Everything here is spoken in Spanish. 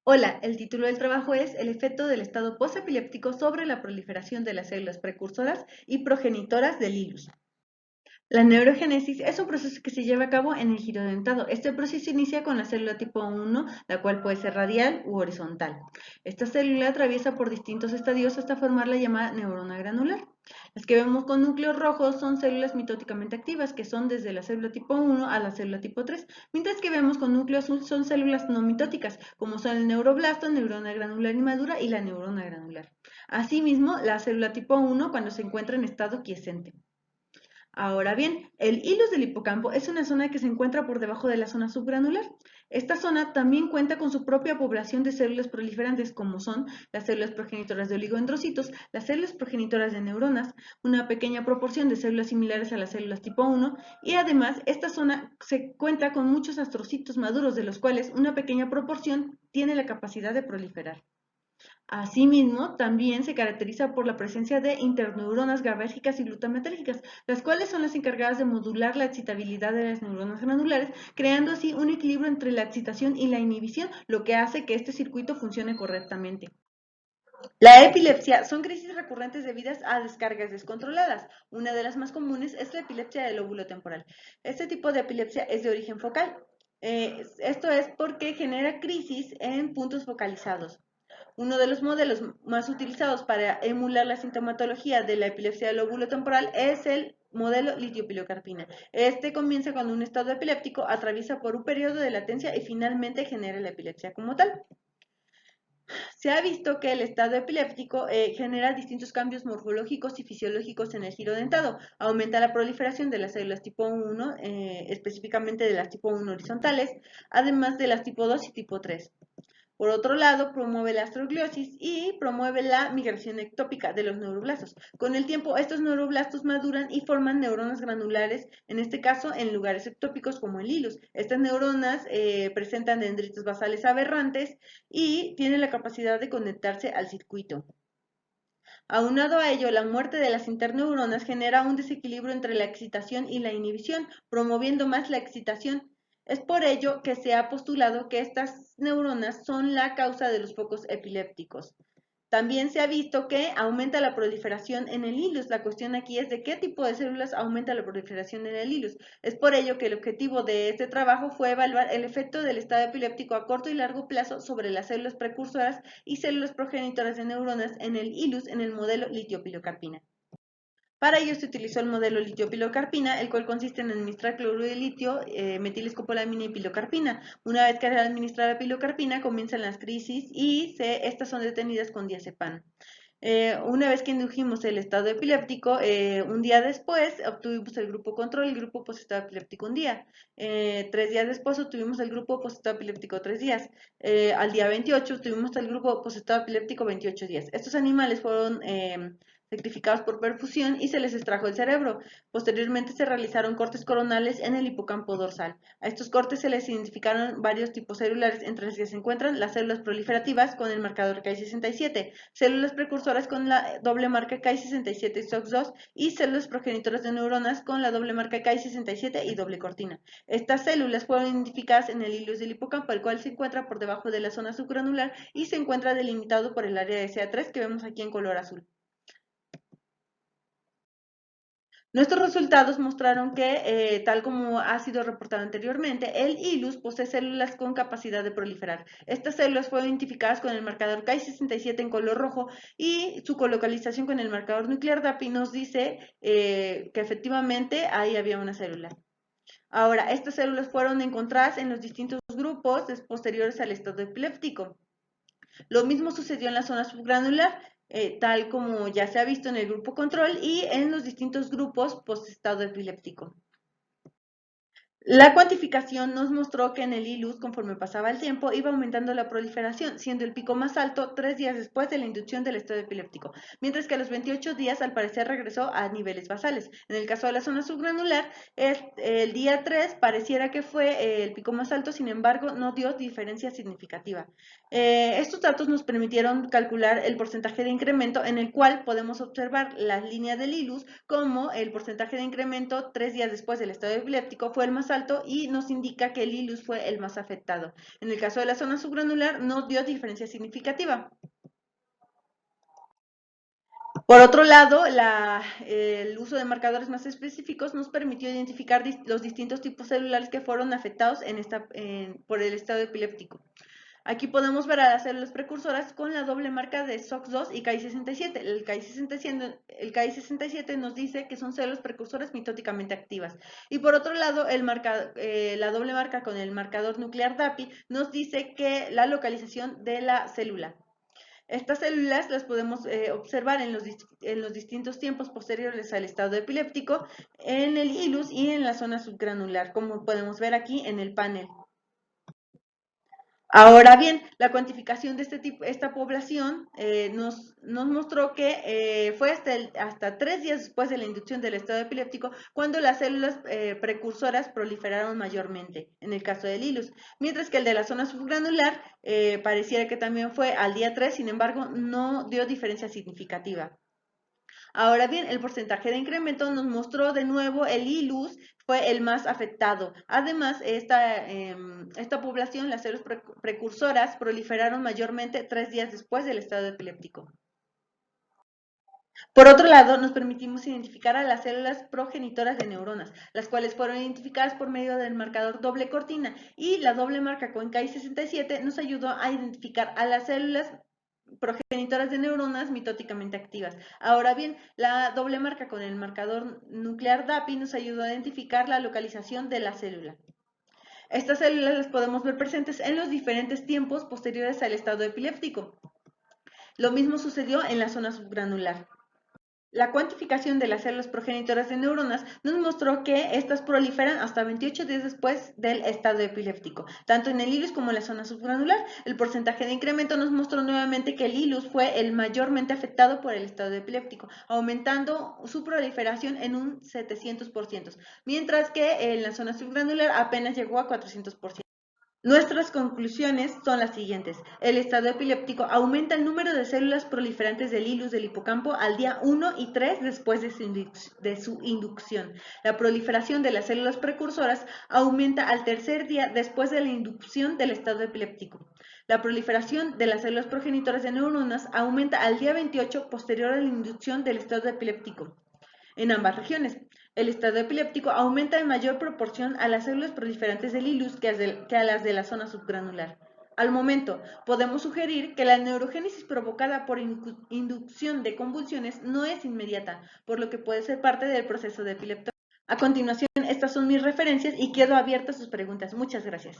Hola, el título del trabajo es El efecto del estado posepiléptico sobre la proliferación de las células precursoras y progenitoras del hilus. La neurogénesis es un proceso que se lleva a cabo en el giro dentado. Este proceso inicia con la célula tipo 1, la cual puede ser radial u horizontal. Esta célula atraviesa por distintos estadios hasta formar la llamada neurona granular. Las que vemos con núcleos rojos son células mitóticamente activas, que son desde la célula tipo 1 a la célula tipo 3, mientras que vemos con núcleo azul son células no mitóticas, como son el neuroblasto, neurona granular inmadura y la neurona granular. Asimismo, la célula tipo 1 cuando se encuentra en estado quiescente. Ahora bien, el hilus del hipocampo es una zona que se encuentra por debajo de la zona subgranular. Esta zona también cuenta con su propia población de células proliferantes, como son las células progenitoras de oligodendrocitos, las células progenitoras de neuronas, una pequeña proporción de células similares a las células tipo 1, y además esta zona se cuenta con muchos astrocitos maduros, de los cuales una pequeña proporción tiene la capacidad de proliferar. Asimismo, también se caracteriza por la presencia de interneuronas GABAérgicas y glutamatérgicas, las cuales son las encargadas de modular la excitabilidad de las neuronas granulares, creando así un equilibrio entre la excitación y la inhibición, lo que hace que este circuito funcione correctamente. La epilepsia son crisis recurrentes debidas a descargas descontroladas. Una de las más comunes es la epilepsia del lóbulo temporal. Este tipo de epilepsia es de origen focal. Esto es porque genera crisis en puntos focalizados. Uno de los modelos más utilizados para emular la sintomatología de la epilepsia del lóbulo temporal es el modelo litio-pilocarpina. Este comienza con un estado epiléptico, atraviesa por un periodo de latencia y finalmente genera la epilepsia como tal. Se ha visto que el estado epiléptico genera distintos cambios morfológicos y fisiológicos en el giro dentado. Aumenta la proliferación de las células tipo 1, específicamente de las tipo 1 horizontales, además de las tipo 2 y tipo 3. Por otro lado, promueve la astrogliosis y promueve la migración ectópica de los neuroblastos. Con el tiempo, estos neuroblastos maduran y forman neuronas granulares, en este caso en lugares ectópicos como el hilus. Estas neuronas presentan dendritos basales aberrantes y tienen la capacidad de conectarse al circuito. Aunado a ello, la muerte de las interneuronas genera un desequilibrio entre la excitación y la inhibición, promoviendo más la excitación. Es por ello que se ha postulado que estas neuronas son la causa de los focos epilépticos. También se ha visto que aumenta la proliferación en el hilus. La cuestión aquí es de qué tipo de células aumenta la proliferación en el hilus. Es por ello que el objetivo de este trabajo fue evaluar el efecto del estado epiléptico a corto y largo plazo sobre las células precursoras y células progenitoras de neuronas en el hilus en el modelo litio-pilocarpina. Para ello se utilizó el modelo litio-pilocarpina, el cual consiste en administrar cloruro de litio, metilescopolamina y pilocarpina. Una vez que se administra la pilocarpina, comienzan las crisis y estas son detenidas con diazepam. Una vez que indujimos el estado epiléptico, un día después obtuvimos el grupo control y el grupo posestado epiléptico un día. 3 días después obtuvimos el grupo posestado epiléptico 3 días. Al día 28 obtuvimos el grupo posestado epiléptico 28 días. Estos animales fueron sacrificados por perfusión y se les extrajo el cerebro. Posteriormente se realizaron cortes coronales en el hipocampo dorsal. A estos cortes se les identificaron varios tipos celulares, entre los que se encuentran las células proliferativas con el marcador Ki67, células precursoras con la doble marca Ki67 y SOX2 y células progenitoras de neuronas con la doble marca Ki67 y doble cortina. Estas células fueron identificadas en el hilus del hipocampo, el cual se encuentra por debajo de la zona subgranular y se encuentra delimitado por el área de CA3 que vemos aquí en color azul. Nuestros resultados mostraron que, tal como ha sido reportado anteriormente, el hilus posee células con capacidad de proliferar. Estas células fueron identificadas con el marcador Ki67 en color rojo y su colocalización con el marcador nuclear DAPI nos dice que efectivamente ahí había una célula. Ahora, estas células fueron encontradas en los distintos grupos posteriores al estado epiléptico. Lo mismo sucedió en la zona subgranular, tal como ya se ha visto en el grupo control y en los distintos grupos post-estado epiléptico. La cuantificación nos mostró que en el hilus, conforme pasaba el tiempo, iba aumentando la proliferación, siendo el pico más alto 3 días después de la inducción del estado epiléptico, mientras que a los 28 días al parecer regresó a niveles basales. En el caso de la zona subgranular, el día 3 pareciera que fue el pico más alto, sin embargo no dio diferencia significativa. Estos datos nos permitieron calcular el porcentaje de incremento en el cual podemos observar las líneas del hilus como el porcentaje de incremento 3 días después del estado epiléptico fue el más alto alto y nos indica que el hilus fue el más afectado. En el caso de la zona subgranular no dio diferencia significativa. Por otro lado, el uso de marcadores más específicos nos permitió identificar los distintos tipos celulares que fueron afectados por el estado epiléptico. Aquí podemos ver a las células precursoras con la doble marca de SOX2 y Ki67. El Ki67 nos dice que son células precursoras mitóticamente activas. Y por otro lado, la doble marca con el marcador nuclear DAPI nos dice que la localización de la célula. Estas células las podemos observar en los distintos tiempos posteriores al estado epiléptico, en el hilus y en la zona subgranular, como podemos ver aquí en el panel. Ahora bien, la cuantificación de esta población nos mostró que fue hasta 3 días después de la inducción del estado epiléptico cuando las células precursoras proliferaron mayormente, en el caso del hilus, mientras que el de la zona subgranular pareciera que también fue al día 3, sin embargo, no dio diferencia significativa. Ahora bien, el porcentaje de incremento nos mostró de nuevo el hilus fue el más afectado. Además, esta población, las células precursoras, proliferaron mayormente 3 días después del estado epiléptico. Por otro lado, nos permitimos identificar a las células progenitoras de neuronas, las cuales fueron identificadas por medio del marcador doble cortina, y la doble marca con Ki67 nos ayudó a identificar a las células progenitoras de neuronas mitóticamente activas. Ahora bien, la doble marca con el marcador nuclear DAPI nos ayudó a identificar la localización de la célula. Estas células las podemos ver presentes en los diferentes tiempos posteriores al estado epiléptico. Lo mismo sucedió en la zona subgranular. La cuantificación de las células progenitoras de neuronas nos mostró que estas proliferan hasta 28 días después del estado epiléptico, tanto en el hilus como en la zona subgranular. El porcentaje de incremento nos mostró nuevamente que el hilus fue el mayormente afectado por el estado epiléptico, aumentando su proliferación en un 700%, mientras que en la zona subgranular apenas llegó a 400%. Nuestras conclusiones son las siguientes. El estado epiléptico aumenta el número de células proliferantes del hilus del hipocampo al día 1 y 3 después de su inducción. La proliferación de las células precursoras aumenta al tercer día después de la inducción del estado epiléptico. La proliferación de las células progenitoras de neuronas aumenta al día 28 posterior a la inducción del estado epiléptico. En ambas regiones, el estado epiléptico aumenta en mayor proporción a las células proliferantes del hilus que a las de la zona subgranular. Al momento, podemos sugerir que la neurogénesis provocada por inducción de convulsiones no es inmediata, por lo que puede ser parte del proceso de epilepsia. A continuación, estas son mis referencias y quedo abierta a sus preguntas. Muchas gracias.